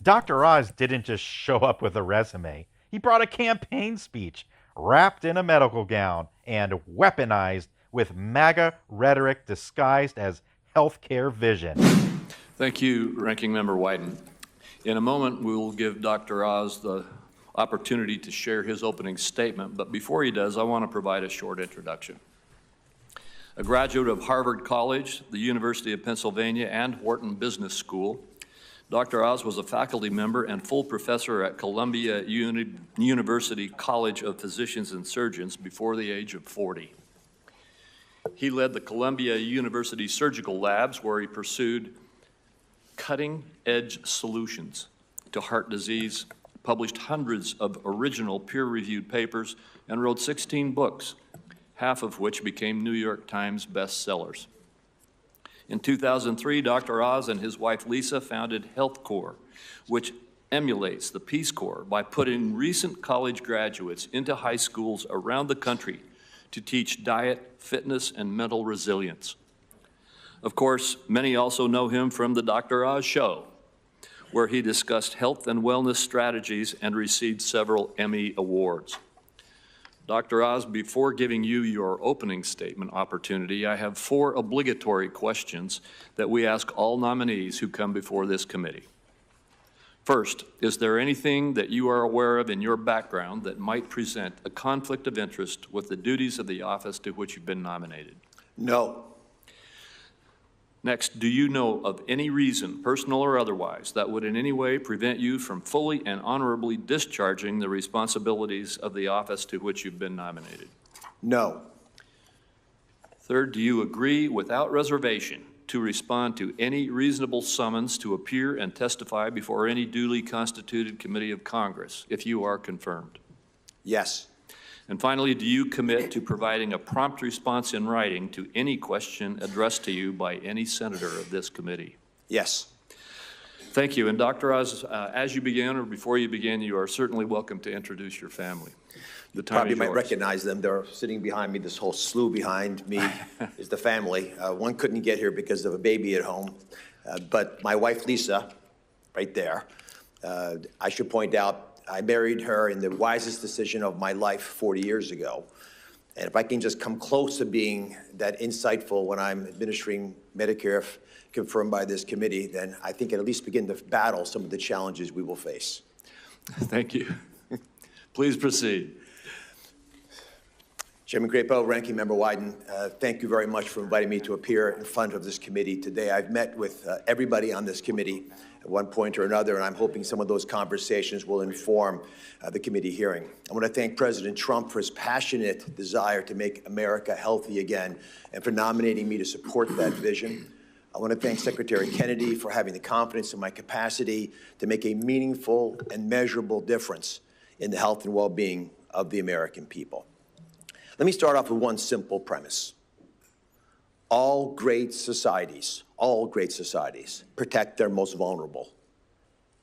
Dr. Oz didn't just show up with a resume. He brought a campaign speech wrapped in a medical gown and weaponized with MAGA rhetoric disguised as healthcare vision. Thank you, Ranking Member Wyden. In a moment, we will give Dr. Oz the opportunity to share his opening statement, but before he does, I want to provide a short introduction. A graduate of Harvard College, the University of Pennsylvania, and Wharton Business School, Dr. Oz was a faculty member and full professor at Columbia University College of Physicians and Surgeons before the age of 40. He led the Columbia University Surgical Labs, where he pursued cutting-edge solutions to heart disease, published hundreds of original peer-reviewed papers, and wrote 16 books, half of which became New York Times bestsellers. In 2003, Dr. Oz and his wife Lisa founded Health Corps, which emulates the Peace Corps by putting recent college graduates into high schools around the country to teach diet, fitness, and mental resilience. Of course, many also know him from the Dr. Oz Show, where he discussed health and wellness strategies and received several Emmy awards. Dr. Oz, before giving you your opening statement opportunity, I have 4 obligatory questions that we ask all nominees who come before this committee. First, is there anything that you are aware of in your background that might present a conflict of interest with the duties of the office to which you've been nominated? No. Next, do you know of any reason, personal or otherwise, that would in any way prevent you from fully and honorably discharging the responsibilities of the office to which you've been nominated? No. Third, do you agree without reservation to respond to any reasonable summons to appear and testify before any duly constituted committee of Congress if you are confirmed? Yes. And finally, do you commit to providing a prompt response in writing to any question addressed to you by any senator of this committee? Yes. Thank you. And Dr. Oz, as you begin or before you begin, you are certainly welcome to introduce your family. The time Probably is might yours. recognize them. They're sitting behind me. This whole slew behind me is the family. One couldn't get here because of a baby at home, but my wife, Lisa, right there. I should point out, I married her in the wisest decision of my life 40 years ago. And if I can just come close to being that insightful when I'm administering Medicare, if confirmed by this committee, then I think at least begin to battle some of the challenges we will face. Thank you. Please proceed. Chairman Crapo, Ranking Member Wyden, thank you very much for inviting me to appear in front of this committee today. I've met with everybody on this committee at one point or another, and I'm hoping some of those conversations will inform the committee hearing. I want to thank President Trump for his passionate desire to make America healthy again and for nominating me to support that vision. I want to thank Secretary Kennedy for having the confidence in my capacity to make a meaningful and measurable difference in the health and well-being of the American people. Let me start off with one simple premise. All great societies protect their most vulnerable.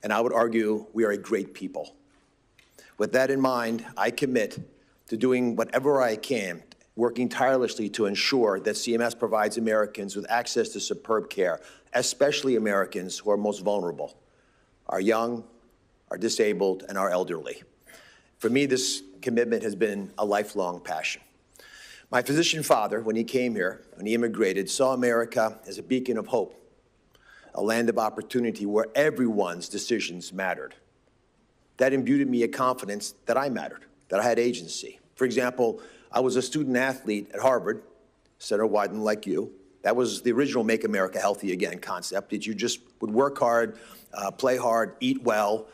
And I would argue we are a great people. With that in mind, I commit to doing whatever I can, working tirelessly to ensure that CMS provides Americans with access to superb care, especially Americans who are most vulnerable, our young, our disabled, and our elderly. For me, this commitment has been a lifelong passion. My physician father, when he came here, when he immigrated, saw America as a beacon of hope, a land of opportunity where everyone's decisions mattered. That imbued in me a confidence that I mattered, that I had agency. For example, I was a student athlete at Harvard, Senator Wyden, like you. That was the original Make America Healthy Again concept, that you just would work hard, play hard, eat well,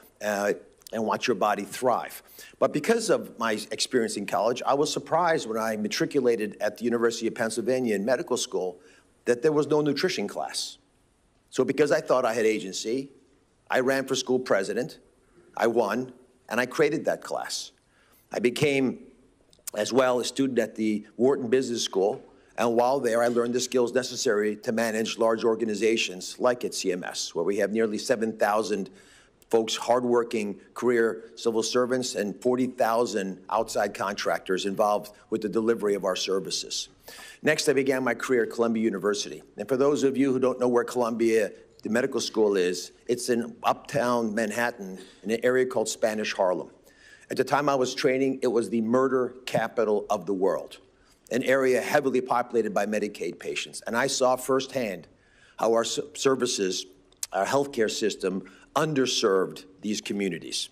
and watch your body thrive. But because of my experience in college, I was surprised when I matriculated at the University of Pennsylvania in medical school that there was no nutrition class. So because I thought I had agency, I ran for school president, I won, and I created that class. I became, as well, a student at the Wharton Business School, and while there, I learned the skills necessary to manage large organizations like at CMS, where we have nearly 7,000 folks, hardworking career civil servants, and 40,000 outside contractors involved with the delivery of our services. Next, I began my career at Columbia University. And for those of you who don't know where Columbia the medical school is, it's in uptown Manhattan in an area called Spanish Harlem. At the time I was training, it was the murder capital of the world, an area heavily populated by Medicaid patients. And I saw firsthand how our services, our healthcare system, underserved these communities.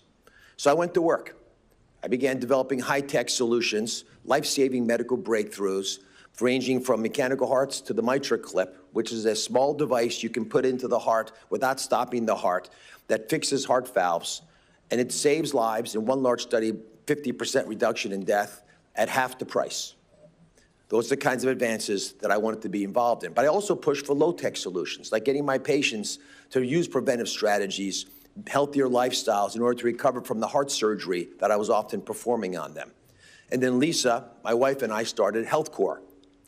So I went to work. I began developing high-tech solutions, life-saving medical breakthroughs, ranging from mechanical hearts to the mitral clip, which is a small device you can put into the heart without stopping the heart that fixes heart valves, and it saves lives. In one large study, 50% reduction in death at half the price. Those are the kinds of advances that I wanted to be involved in. But I also pushed for low-tech solutions, like getting my patients to use preventive strategies, healthier lifestyles in order to recover from the heart surgery that I was often performing on them. And then Lisa, my wife, and I started HealthCore,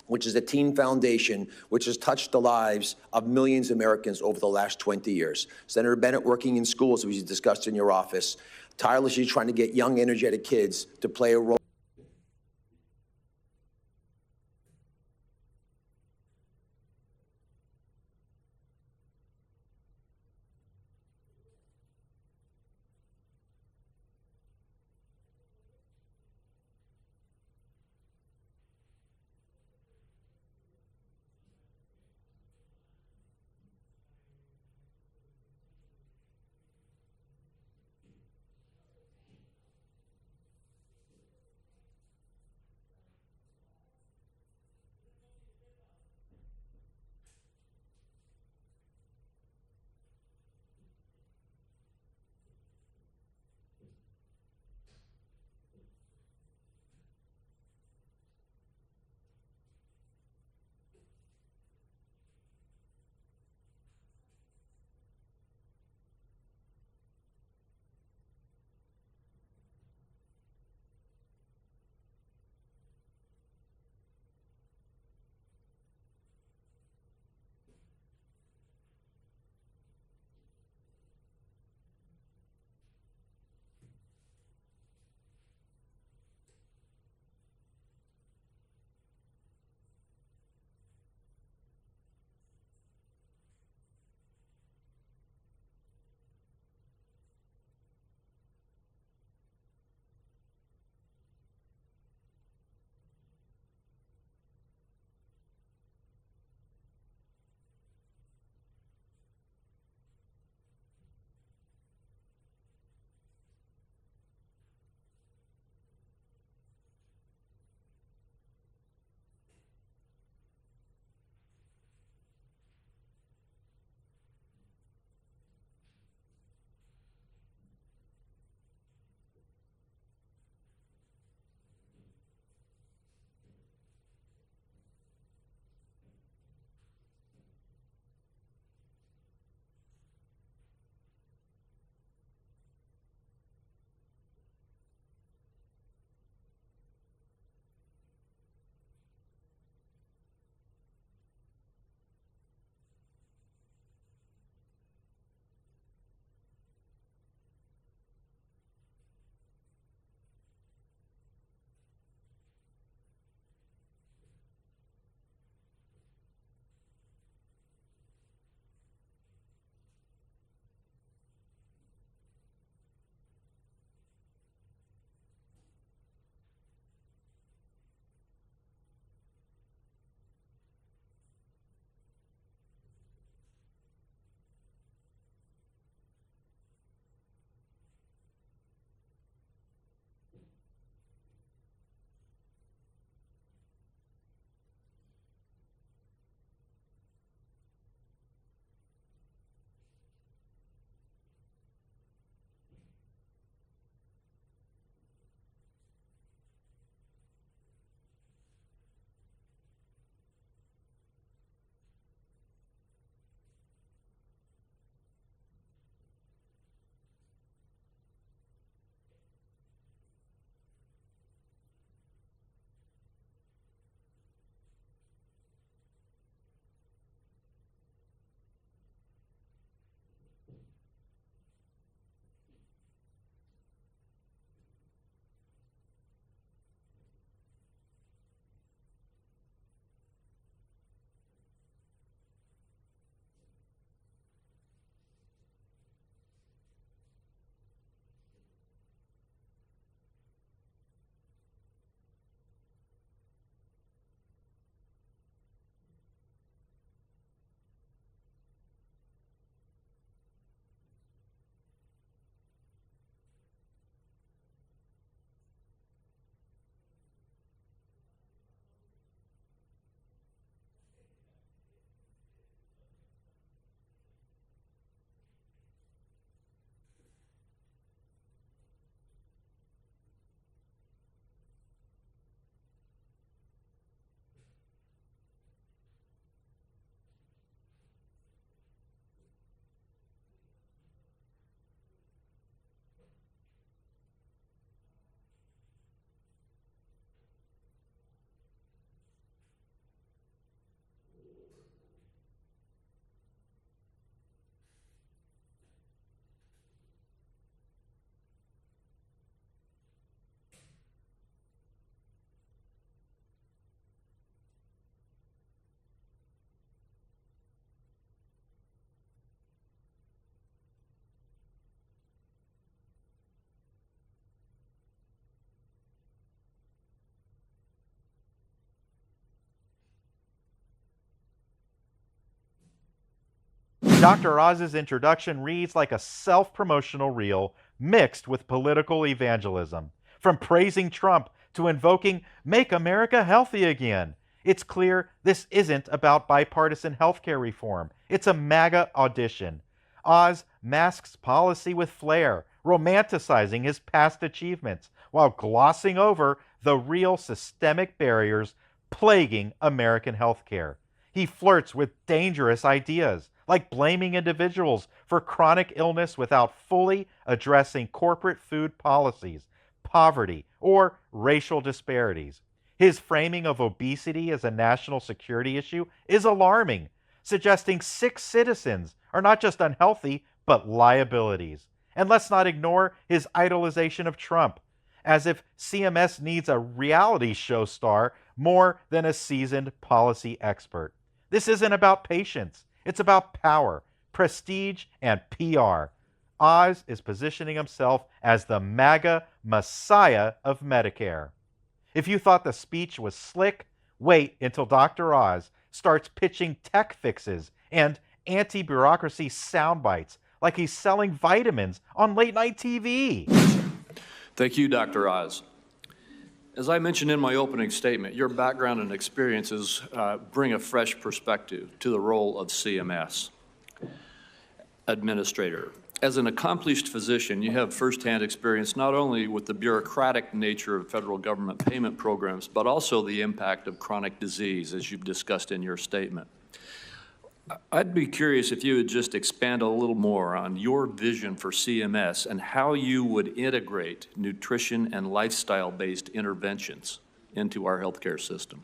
which is a teen foundation which has touched the lives of millions of Americans over the last 20 years. Senator Bennett working in schools, as we discussed in your office, tirelessly trying to get young, energetic kids to play a role. Dr. Oz's introduction reads like a self-promotional reel mixed with political evangelism, from praising Trump to invoking Make America Healthy Again. It's clear this isn't about bipartisan healthcare reform. It's a MAGA audition. Oz masks policy with flair, romanticizing his past achievements while glossing over the real systemic barriers plaguing American healthcare. He flirts with dangerous ideas, like blaming individuals for chronic illness without fully addressing corporate food policies, poverty, or racial disparities. His framing of obesity as a national security issue is alarming, suggesting sick citizens are not just unhealthy, but liabilities. And let's not ignore his idolization of Trump, as if CMS needs a reality show star more than a seasoned policy expert. This isn't about patients. It's about power, prestige, and PR. Oz is positioning himself as the MAGA messiah of Medicare. If you thought the speech was slick, wait until Dr. Oz starts pitching tech fixes and anti-bureaucracy sound bites like he's selling vitamins on late-night TV. Thank you, Dr. Oz. As I mentioned in my opening statement, your background and experiences bring a fresh perspective to the role of CMS administrator. As an accomplished physician, you have firsthand experience not only with the bureaucratic nature of federal government payment programs, but also the impact of chronic disease, as you've discussed in your statement. I'd be curious if you would just expand a little more on your vision for CMS and how you would integrate nutrition and lifestyle-based interventions into our healthcare system.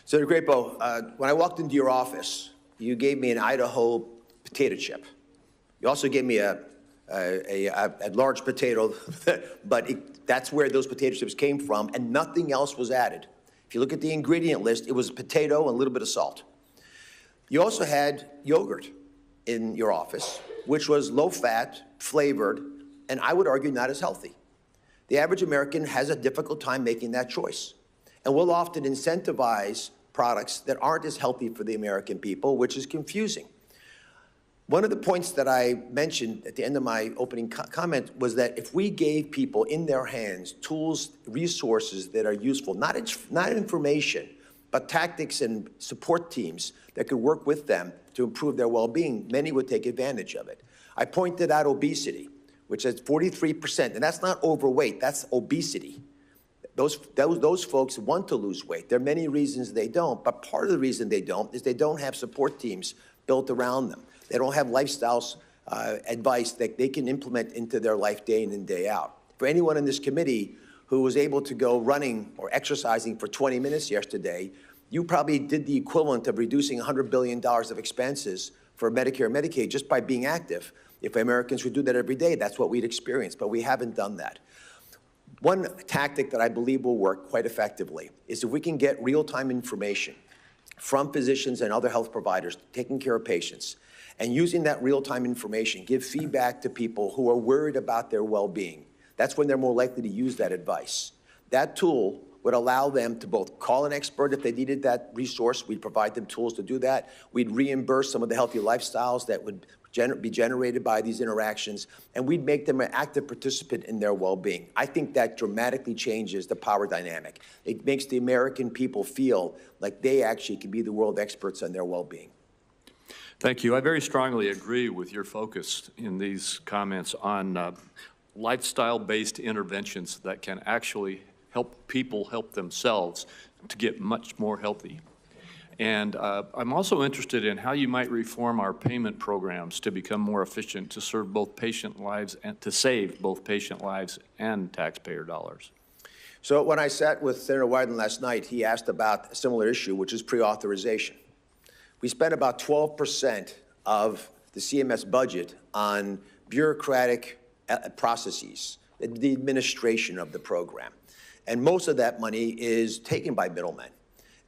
Senator Grapo, when I walked into your office, you gave me an Idaho potato chip. You also gave me a large potato, but that's where those potato chips came from, and nothing else was added. If you look at the ingredient list, it was potato and a little bit of salt. You also had yogurt in your office, which was low-fat, flavored, and I would argue not as healthy. The average American has a difficult time making that choice. And we'll often incentivize products that aren't as healthy for the American people, which is confusing. One of the points that I mentioned at the end of my opening comment was that if we gave people in their hands tools, resources that are useful, not information, but tactics and support teams that could work with them to improve their well-being, many would take advantage of it. I pointed out obesity, which is 43%, and that's not overweight, that's obesity. Those folks want to lose weight. There are many reasons they don't, but part of the reason they don't is they don't have support teams built around them. They don't have lifestyles advice that they can implement into their life day in and day out. For anyone in this committee who was able to go running or exercising for 20 minutes yesterday, you probably did the equivalent of reducing $100 billion of expenses for Medicare and Medicaid just by being active. If Americans would do that every day, that's what we'd experience, but we haven't done that. One tactic that I believe will work quite effectively is if we can get real-time information from physicians and other health providers taking care of patients, and using that real-time information, give feedback to people who are worried about their well-being. That's when they're more likely to use that advice. That tool would allow them to both call an expert if they needed that resource. We'd provide them tools to do that. We'd reimburse some of the healthy lifestyles that would be generated by these interactions, and we'd make them an active participant in their well-being. I think that dramatically changes the power dynamic. It makes the American people feel like they actually can be the world experts on their well-being. Thank you. I very strongly agree with your focus in these comments on lifestyle-based interventions that can actually help people help themselves to get much more healthy. And I'm also interested in how you might reform our payment programs to become more efficient to serve both patient lives and to save both patient lives and taxpayer dollars. So when I sat with Senator Wyden last night, he asked about a similar issue, which is pre-authorization. We spent about 12% of the CMS budget on bureaucratic processes, the administration of the program. And most of that money is taken by middlemen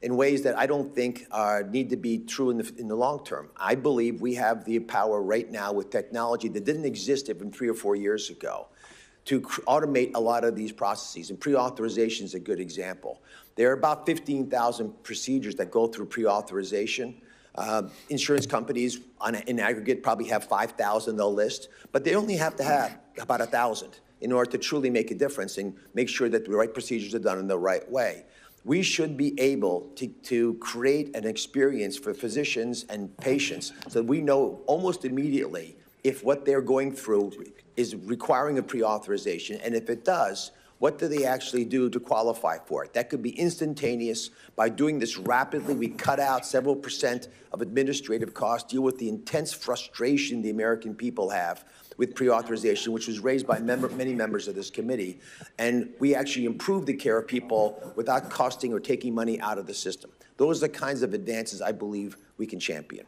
in ways that I don't think need to be true in the long term. I believe we have the power right now with technology that didn't exist even 3 or 4 years ago to automate a lot of these processes, and pre-authorization is a good example. There are about 15,000 procedures that go through pre-authorization. Insurance companies in aggregate probably have 5,000 they'll list, but they only have to have about 1,000 in order to truly make a difference and make sure that the right procedures are done in the right way. We should be able to create an experience for physicians and patients so that we know almost immediately if what they're going through is requiring a pre-authorization, and if it does, what do they actually do to qualify for it? That could be instantaneous. By doing this rapidly, we cut out several percent of administrative costs, deal with the intense frustration the American people have with pre-authorization, which was raised by many members of this committee, and we actually improve the care of people without costing or taking money out of the system. Those are the kinds of advances I believe we can champion.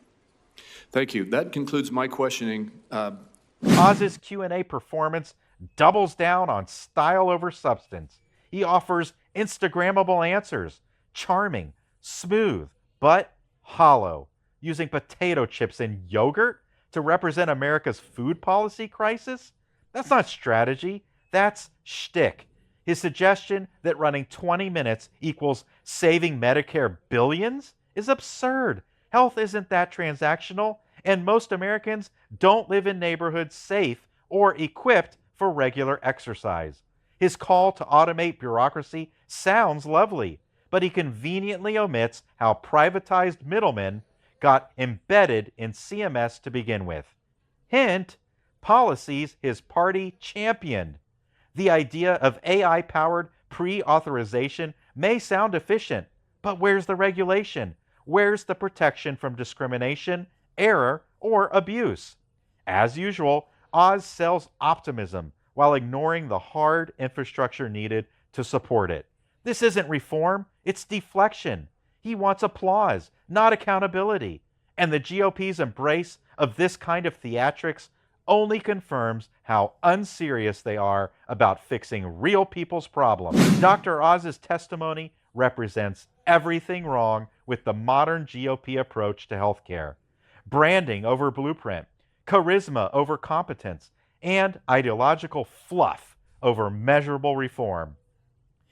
Thank you. That concludes my questioning. Oz's Q&A performance doubles down on style over substance. He offers Instagrammable answers, charming, smooth, but hollow, using potato chips and yogurt to represent America's food policy crisis? That's not strategy, that's shtick. His suggestion that running 20 minutes equals saving Medicare billions is absurd. Health isn't that transactional, and most Americans don't live in neighborhoods safe or equipped for regular exercise. His call to automate bureaucracy sounds lovely, but he conveniently omits how privatized middlemen got embedded in CMS to begin with. Hint, policies his party championed. The idea of AI-powered pre-authorization may sound efficient, but where's the regulation? Where's the protection from discrimination, error, or abuse? As usual, Oz sells optimism while ignoring the hard infrastructure needed to support it. This isn't reform, it's deflection. He wants applause, not accountability. And the GOP's embrace of this kind of theatrics only confirms how unserious they are about fixing real people's problems. Dr. Oz's testimony represents everything wrong with the modern GOP approach to healthcare. Branding over blueprint, charisma over competence, and ideological fluff over measurable reform.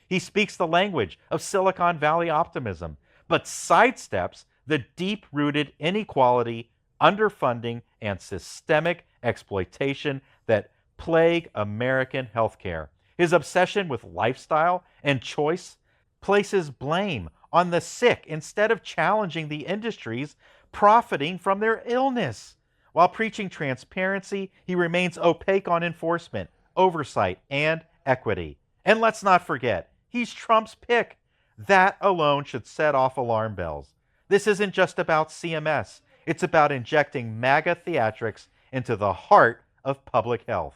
He speaks the language of Silicon Valley optimism, but sidesteps the deep-rooted inequality, underfunding, and systemic exploitation that plague American healthcare. His obsession with lifestyle and choice places blame on the sick instead of challenging the industries profiting from their illness. While preaching transparency, he remains opaque on enforcement, oversight, and equity. And let's not forget, he's Trump's pick. That alone should set off alarm bells. This isn't just about CMS. It's about injecting MAGA theatrics into the heart of public health.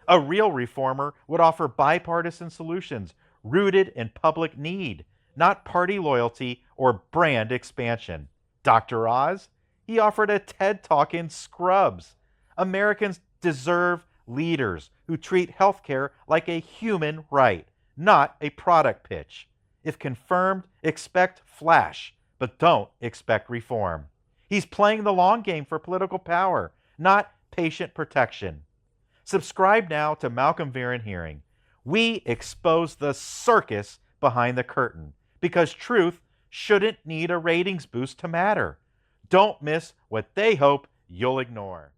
A real reformer would offer bipartisan solutions rooted in public need, not party loyalty or brand expansion. Dr. Oz, he offered a TED Talk in scrubs. Americans deserve leaders who treat healthcare like a human right, not a product pitch. If confirmed, expect flash, but don't expect reform. He's playing the long game for political power, not patient protection. Subscribe now to Malcolm Viren Hearing. We expose the circus behind the curtain because truth shouldn't need a ratings boost to matter. Don't miss what they hope you'll ignore.